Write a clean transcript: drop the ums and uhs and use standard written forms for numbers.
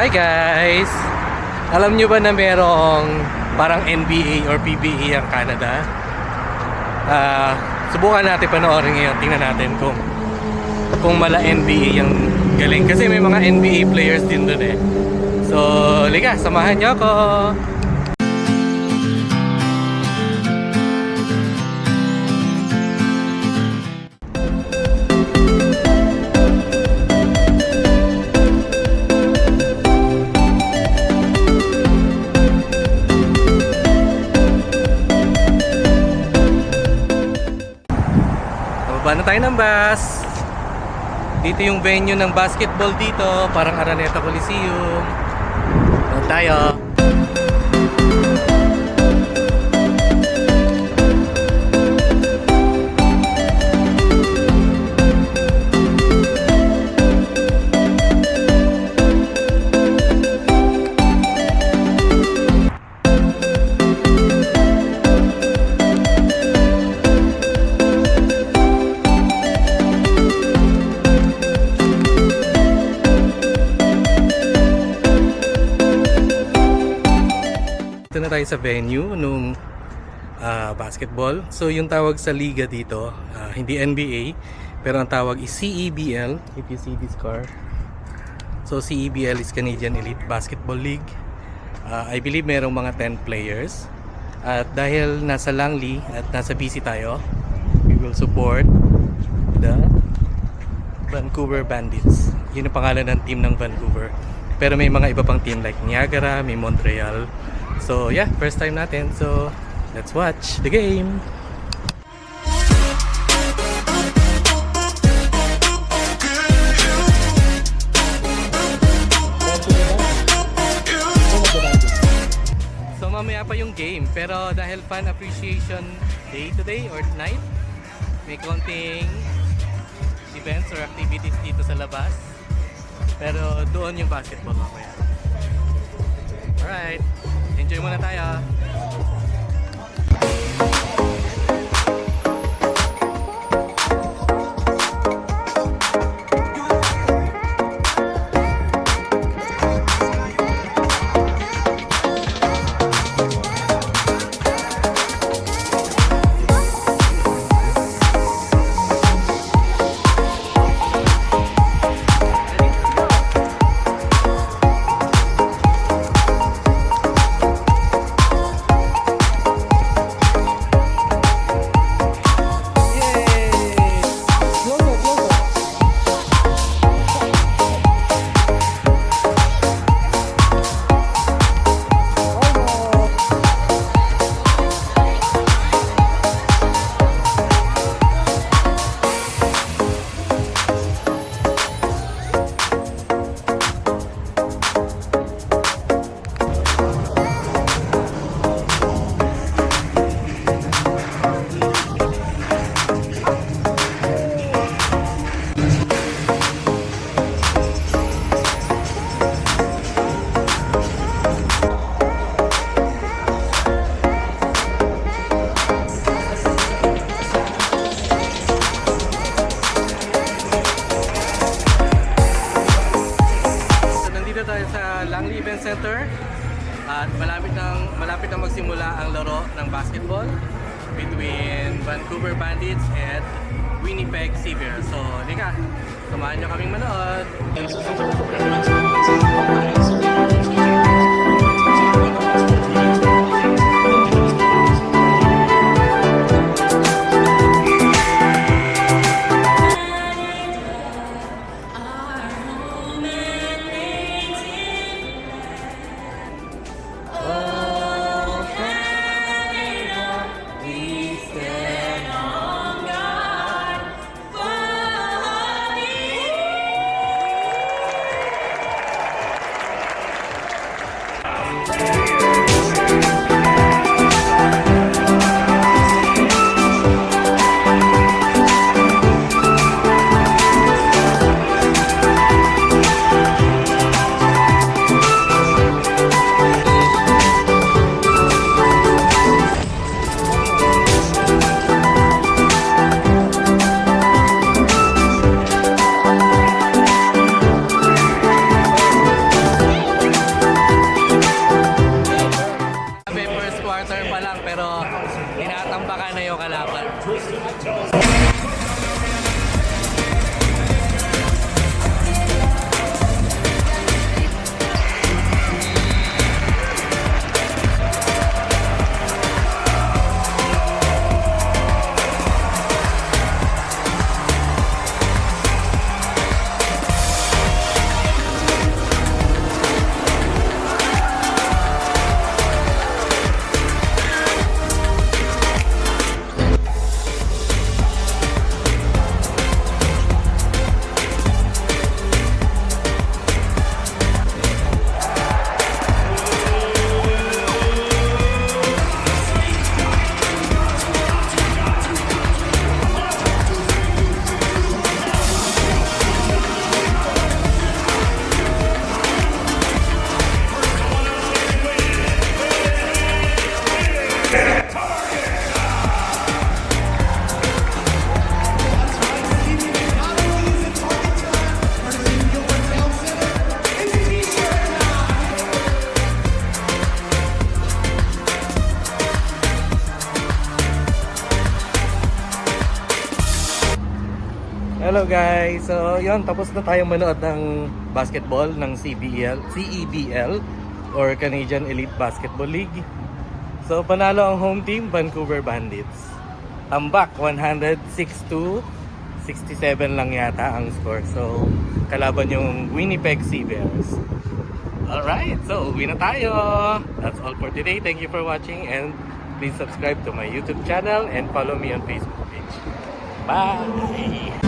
Hi guys! Alam nyo ba na merong parang NBA or PBA ang Canada? Subukan natin panoorin ngayon. Tingnan natin kung mala NBA yung galing. Kasi may mga NBA players din dun eh. So, liga, samahan nyo ako! Baba na tayo ng bus. Dito yung venue ng basketball dito, parang Araneta Coliseum. Doon tayo. Ito na tayo sa venue nung basketball. So yung tawag sa liga dito, hindi NBA, pero ang tawag is CEBL, if you see this car. So CEBL is Canadian Elite Basketball League. I believe merong mga 10 players. At dahil nasa Langley at nasa BC tayo, we will support the Vancouver Bandits. Yun ang pangalan ng team ng Vancouver. Pero may mga iba pang team like Niagara, may Montreal. So yeah, first time natin. So let's watch the game. So mamaya pa yung game, pero dahil fan appreciation day today or night, may konting events or activities dito sa labas. Pero doon yung basketball mamaya. Alright, enjoy muna tayo. Tayo sa Langley Event Center at malapit na magsimula ang laro ng basketball between Vancouver Bandits and Winnipeg Seabears. So, liga, samahan nyo kaming manood. Hello guys! So yun, tapos na tayong manood ng basketball ng CEBL or Canadian Elite Basketball League. So panalo ang home team, Vancouver Bandits. Tambak, 106-67 lang yata ang score. So kalaban yung Winnipeg Sea Bears. Alright, so uwi na tayo! That's all for today. Thank you for watching and please subscribe to my YouTube channel and follow me on Facebook page. Bye!